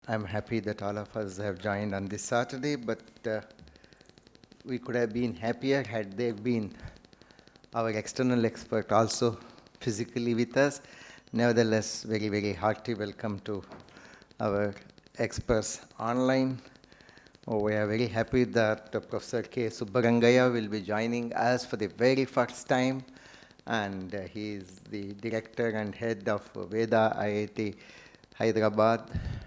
I'm happy that all of us have joined on this Saturday, but we could have been happier had there been our external expert also physically with us. Nevertheless, very, very hearty welcome to our experts online. We are very happy that Professor K. Subbarangaya will be joining us for the very first time, and he is the director and head of Veda IIT Hyderabad,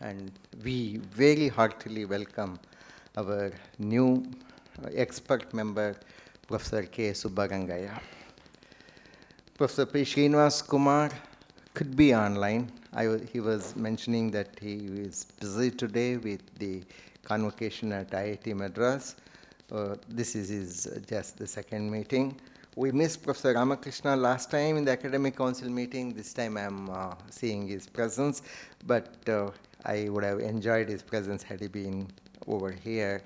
and we very heartily welcome our new expert member, Professor K. Subbarangaya. Professor P. Srinivas Kumar could be online. He was mentioning that he is busy today with the convocation at IIT Madras. This is his just the second meeting. We missed Professor Ramakrishna last time in the Academic Council meeting. This time I'm seeing his presence, but I would have enjoyed his presence had he been over here.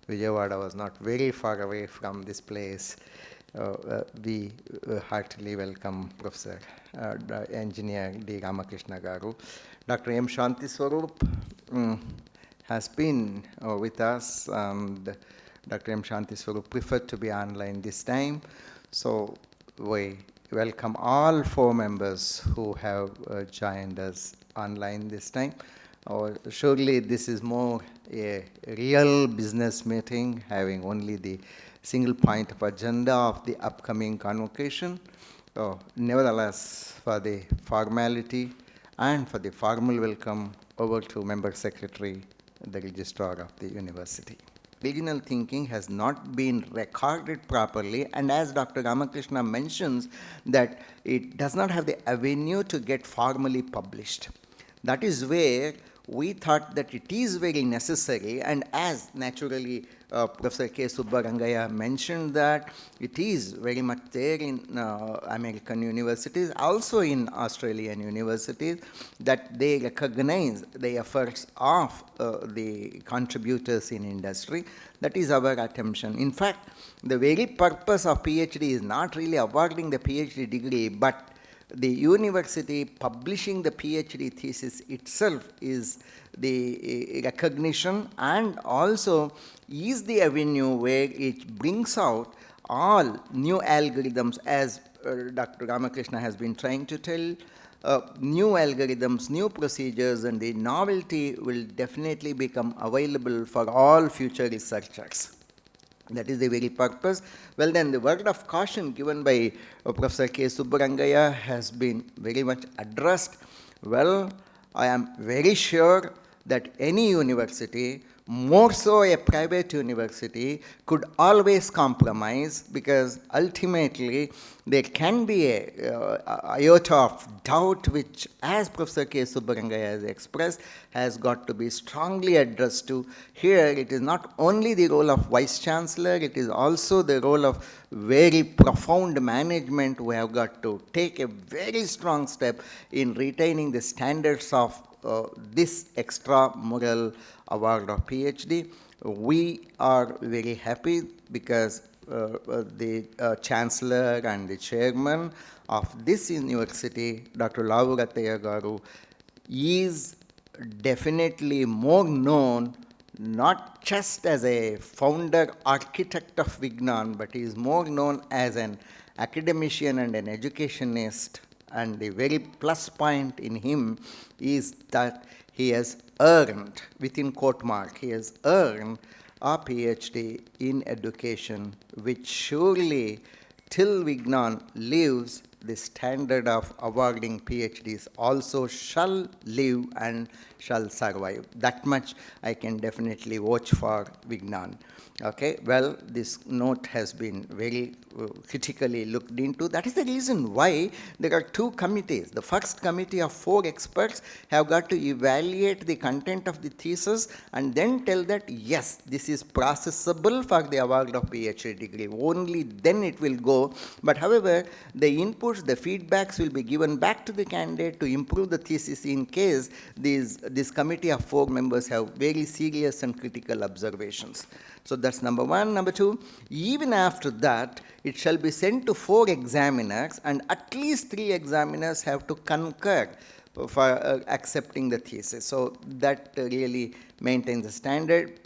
Vijayawada was not very far away from this place. We heartily welcome Professor Engineer D. Ramakrishna Garu. Dr. M. Shanti Swarup has been with us, and Dr. M. Shanti Swarup preferred to be online this time. So we welcome all four members who have joined us online this time. Surely this is more a real business meeting, having only the single point of agenda of the upcoming convocation. Nevertheless, for the formality and for the formal welcome, over to Member Secretary, the Registrar of the University. Regional thinking has not been recorded properly, and as Dr. Ramakrishna mentions, that it does not have the avenue to get formally published. That is where we thought that it is very necessary, and as naturally Professor K. Subbarangaya mentioned that it is very much there in American universities, also in Australian universities, that they recognize the efforts of the contributors in industry. That is our attention. In fact, the very purpose of PhD is not really awarding the PhD degree, but the university publishing the PhD thesis itself is the recognition, and also is the avenue where it brings out all new algorithms, as Dr. Ramakrishna has been trying to tell, new algorithms, new procedures, and the novelty will definitely become available for all future researchers. That is the very purpose. Well, then, the word of caution given by Professor K. Subbarangaya has been very much addressed. Well, I am very sure that any university, more so a private university, could always compromise, because ultimately there can be a iota of doubt which, as Professor K. Subbarangaya has expressed, has got to be strongly addressed to. Here it is not only the role of Vice Chancellor, it is also the role of very profound management who have got to take a very strong step in retaining the standards of this extramural award of PhD. We are very happy because the Chancellor and the Chairman of this university, Dr. Lavu Rattaya Garu, is definitely more known not just as a founder architect of Vignan, but he is more known as an academician and an educationist. And the very plus point in him is that he has earned, within quote mark, he has earned a PhD in education, which surely, till Vignan lives, the standard of awarding PhDs also shall live and shall survive. That much I can definitely vouch for Vignan. Okay, well, this note has been very critically looked into. That is the reason why there are two committees. The first committee of 4 experts have got to evaluate the content of the thesis and then tell that, yes, this is processable for the award of PhD degree. Only then it will go. But however, the inputs, the feedbacks will be given back to the candidate to improve the thesis in case this committee of 4 members have very serious and critical observations. So that's number one. Number two, even after that, it shall be sent to 4 examiners, and at least 3 examiners have to concur for accepting the thesis. So that really maintains the standard.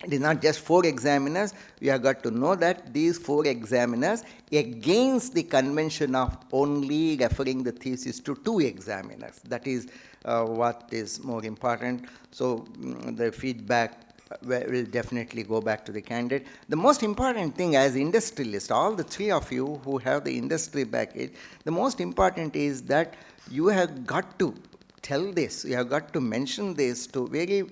It is not just 4 examiners. We have got to know that these 4 examiners, against the convention of only referring the thesis to 2 examiners. That is what is more important. So the feedback will definitely go back to the candidate. The most important thing as industrialists, all the 3 of you who have the industry baggage, the most important is that you have got to tell this, you have got to mention this to very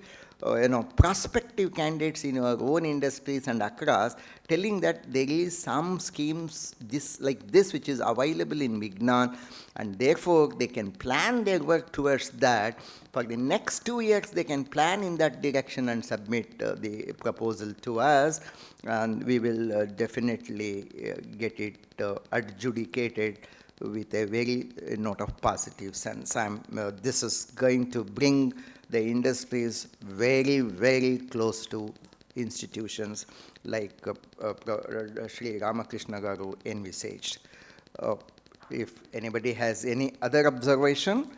prospective candidates in your own industries and across, telling that there is some schemes like this which is available in Vignan, and therefore they can plan their work towards that. For the next 2 years, they can plan in that direction and submit the proposal to us, and we will definitely get it adjudicated with a very note of positive sense. This is going to bring the industries very, very close to institutions like Sri Ramakrishna Garu envisaged. If anybody has any other observation,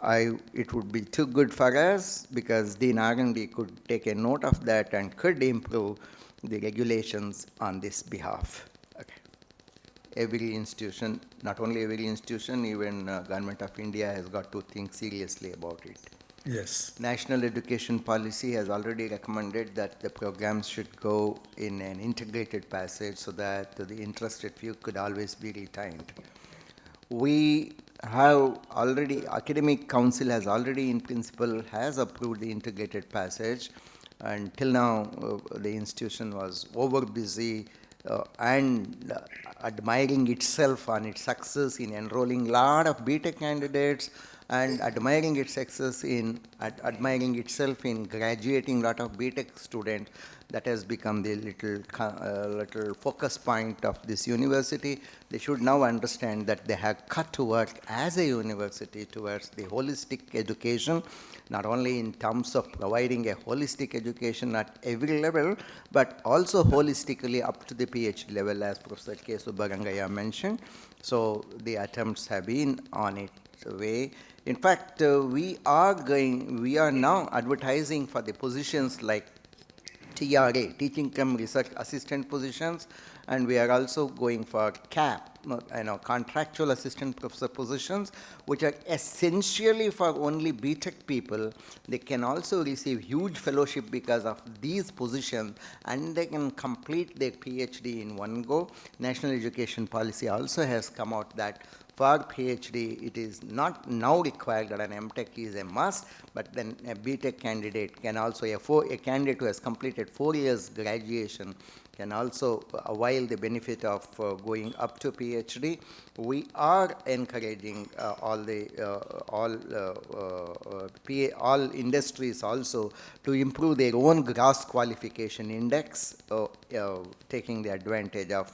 it would be too good for us, because Dean R&D could take a note of that and could improve the regulations on this behalf. Okay. Every institution, not only every institution, even Government of India has got to think seriously about it. Yes. National Education Policy has already recommended that the programs should go in an integrated passage so that the interested few could always be retained. We have already, Academic Council has already in principle has approved the integrated passage. Until now, the institution was over busy and admiring itself on its success in enrolling a lot of BTech candidates, and admiring its success in admiring itself in graduating a lot of BTech students. That has become the little focus point of this university. They should now understand that they have got to work as a university towards the holistic education, not only in terms of providing a holistic education at every level, but also holistically up to the PhD level, as Professor K. Subbarangaya mentioned. So the attempts have been on its way. In fact, we are now advertising for the positions like TRA, Teaching Cum Research Assistant positions, and we are also going for CAP, contractual assistant professor positions, which are essentially for only BTech people. They can also receive huge fellowship because of these positions, and they can complete their PhD in one go. National Education Policy also has come out that for PhD, it is not now required that an MTech is a must, but then a BTech candidate can also, a candidate who has completed 4 years graduation can also avail the benefit of going up to PhD. We are encouraging all industries also to improve their own gross qualification index, taking the advantage of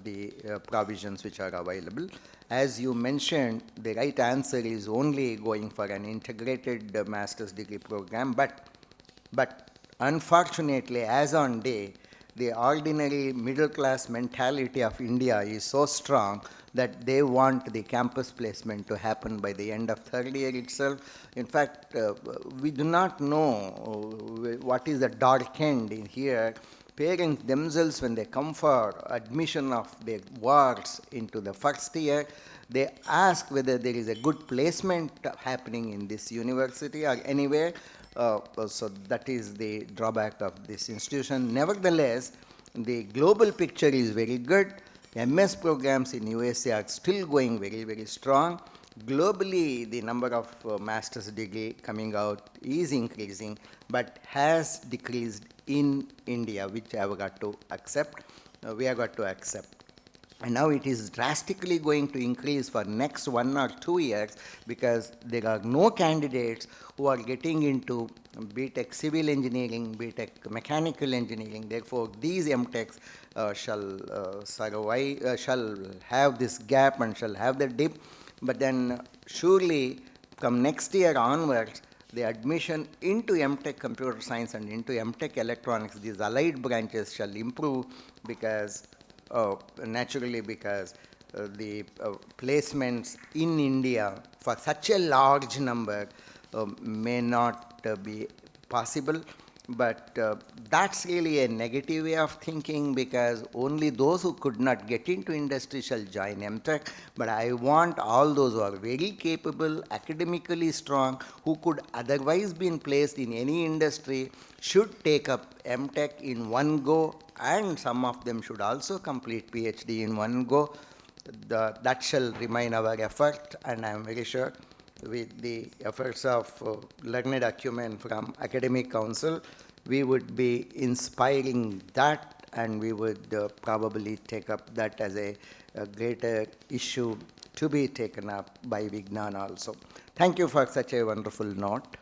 the provisions which are available. As you mentioned, the right answer is only going for an integrated master's degree program, but unfortunately, as on day, the ordinary middle class mentality of India is so strong that they want the campus placement to happen by the end of third year itself. In fact, we do not know what is the dark end in here. Parents themselves, when they come for admission of their wards into the first year, they ask whether there is a good placement happening in this university or anywhere. So that is the drawback of this institution. Nevertheless, the global picture is very good. MS programs in USA are still going very, very strong. Globally, the number of master's degree coming out is increasing, but has decreased in India, which I have got to accept. We have got to accept. And now it is drastically going to increase for next 1 or 2 years, because there are no candidates who are getting into BTech civil engineering, BTech mechanical engineering. Therefore, these MTechs shall survive, shall have this gap and shall have the dip. But then surely from next year onwards, the admission into MTech computer science and into MTech electronics, these allied branches shall improve, because naturally, because the placements in India for such a large number may not be possible. But that's really a negative way of thinking, because only those who could not get into industry shall join MTech. But I want all those who are very capable, academically strong, who could otherwise be placed in any industry, should take up MTech in one go, and some of them should also complete PhD in one go. That shall remain our effort, and I am very sure with the efforts of learned acumen from Academic Council, we would be inspiring that, and we would probably take up that as a greater issue to be taken up by Vignan also. Thank you for such a wonderful note.